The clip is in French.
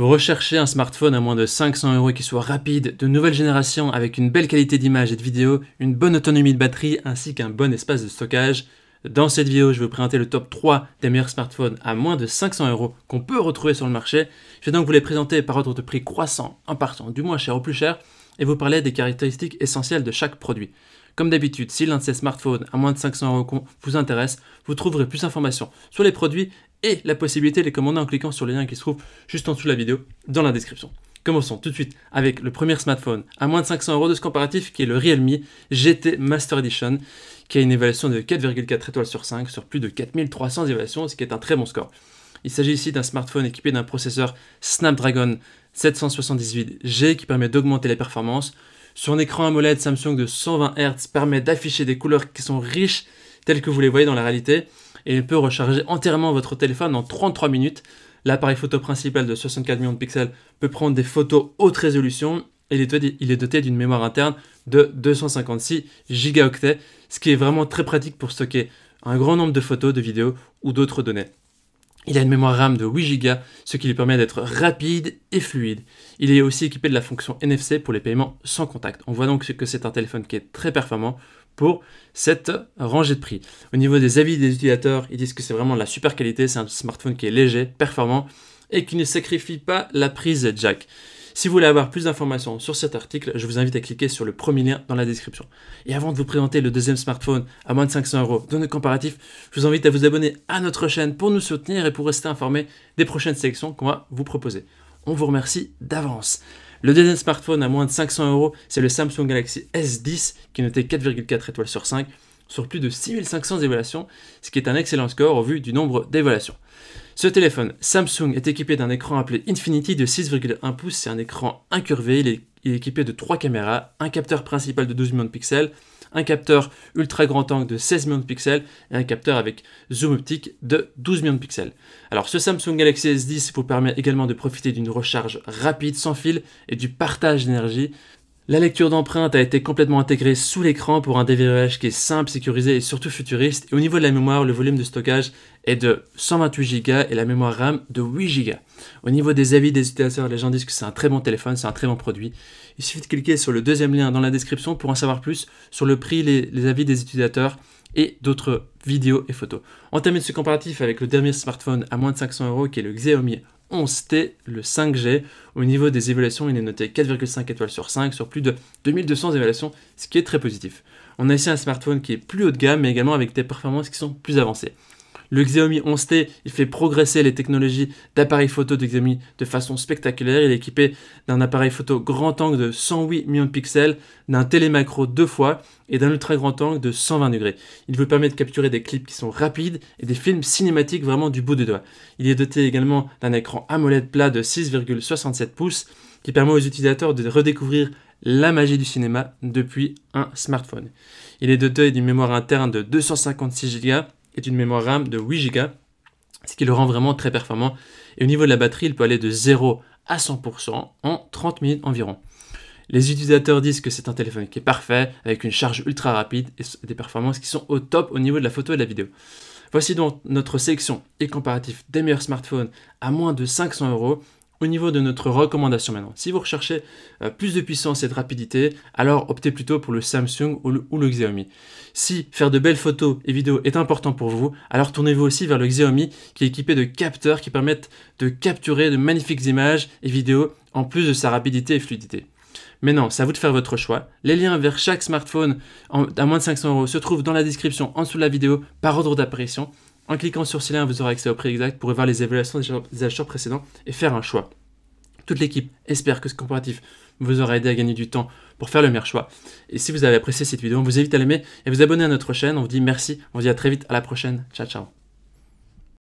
Vous recherchez un smartphone à moins de 500 € qui soit rapide, de nouvelle génération avec une belle qualité d'image et de vidéo, une bonne autonomie de batterie ainsi qu'un bon espace de stockage. Dans cette vidéo, je vais vous présenter le top 3 des meilleurs smartphones à moins de 500 € qu'on peut retrouver sur le marché. Je vais donc vous les présenter par ordre de prix croissant en partant du moins cher au plus cher et vous parler des caractéristiques essentielles de chaque produit. Comme d'habitude, si l'un de ces smartphones à moins de 500 € vous intéresse, vous trouverez plus d'informations sur les produits et la possibilité de les commander en cliquant sur le lien qui se trouve juste en dessous de la vidéo dans la description. Commençons tout de suite avec le premier smartphone à moins de 500 € de ce comparatif qui est le Realme GT Master Edition qui a une évaluation de 4,4 étoiles sur 5 sur plus de 4300 évaluations, ce qui est un très bon score. Il s'agit ici d'un smartphone équipé d'un processeur Snapdragon 778G qui permet d'augmenter les performances. Son écran AMOLED Samsung de 120 Hz permet d'afficher des couleurs qui sont riches telles que vous les voyez dans la réalité et il peut recharger entièrement votre téléphone en 33 minutes. L'appareil photo principal de 64 millions de pixels peut prendre des photos haute résolution et il est doté d'une mémoire interne de 256 Go, ce qui est vraiment très pratique pour stocker un grand nombre de photos, de vidéos ou d'autres données. Il a une mémoire RAM de 8 Go, ce qui lui permet d'être rapide et fluide. Il est aussi équipé de la fonction NFC pour les paiements sans contact. On voit donc que c'est un téléphone qui est très performant pour cette rangée de prix. Au niveau des avis des utilisateurs, ils disent que c'est vraiment de la super qualité, c'est un smartphone qui est léger, performant et qui ne sacrifie pas la prise jack. Si vous voulez avoir plus d'informations sur cet article, je vous invite à cliquer sur le premier lien dans la description. Et avant de vous présenter le deuxième smartphone à moins de 500 € de notre comparatif, je vous invite à vous abonner à notre chaîne pour nous soutenir et pour rester informé des prochaines sélections qu'on va vous proposer. On vous remercie d'avance. Le deuxième smartphone à moins de 500 €, c'est le Samsung Galaxy S10 qui est noté 4,4 étoiles sur 5 sur plus de 6500 évaluations, ce qui est un excellent score au vu du nombre d'évaluations. Ce téléphone Samsung est équipé d'un écran appelé Infinity de 6,1 pouces, c'est un écran incurvé, il est équipé de 3 caméras, un capteur principal de 12 millions de pixels, un capteur ultra grand angle de 16 millions de pixels et un capteur avec zoom optique de 12 millions de pixels. Alors ce Samsung Galaxy S10 vous permet également de profiter d'une recharge rapide sans fil et du partage d'énergie. La lecture d'empreintes a été complètement intégrée sous l'écran pour un déverrouillage qui est simple, sécurisé et surtout futuriste. Et au niveau de la mémoire, le volume de stockage est de 128 Go et la mémoire RAM de 8 Go. Au niveau des avis des utilisateurs, les gens disent que c'est un très bon téléphone, c'est un très bon produit. Il suffit de cliquer sur le deuxième lien dans la description pour en savoir plus sur le prix, les avis des utilisateurs et d'autres vidéos et photos. On termine ce comparatif avec le dernier smartphone à moins de 500 € qui est le Xiaomi 11T, le 5G. Au niveau des évaluations, il est noté 4,5 étoiles sur 5 sur plus de 2200 évaluations, ce qui est très positif. On a ici un smartphone qui est plus haut de gamme, mais également avec des performances qui sont plus avancées. Le Xiaomi 11T, il fait progresser les technologies d'appareil photo de Xiaomi de façon spectaculaire. Il est équipé d'un appareil photo grand angle de 108 millions de pixels, d'un télémacro 2 fois et d'un ultra grand angle de 120 degrés. Il vous permet de capturer des clips qui sont rapides et des films cinématiques vraiment du bout des doigts. Il est doté également d'un écran AMOLED plat de 6,67 pouces qui permet aux utilisateurs de redécouvrir la magie du cinéma depuis un smartphone. Il est doté d'une mémoire interne de 256 Go et d'une mémoire RAM de 8 Go, ce qui le rend vraiment très performant. Et au niveau de la batterie, il peut aller de 0 à 100% en 30 minutes environ. Les utilisateurs disent que c'est un téléphone qui est parfait, avec une charge ultra rapide et des performances qui sont au top au niveau de la photo et de la vidéo. Voici donc notre sélection et comparatif des meilleurs smartphones à moins de 500 €. Au niveau de notre recommandation maintenant, si vous recherchez plus de puissance et de rapidité, alors optez plutôt pour le Samsung ou le Xiaomi. Si faire de belles photos et vidéos est important pour vous, alors tournez-vous aussi vers le Xiaomi qui est équipé de capteurs qui permettent de capturer de magnifiques images et vidéos en plus de sa rapidité et fluidité. Maintenant, c'est à vous de faire votre choix. Les liens vers chaque smartphone à moins de 500 € se trouvent dans la description en dessous de la vidéo par ordre d'apparition. En cliquant sur ces liens, vous aurez accès au prix exact pour voir les évaluations des acheteurs précédents et faire un choix. Toute l'équipe espère que ce comparatif vous aura aidé à gagner du temps pour faire le meilleur choix. Et si vous avez apprécié cette vidéo, on vous invite à l'aimer et à vous abonner à notre chaîne. On vous dit merci, on vous dit à très vite, à la prochaine. Ciao, ciao.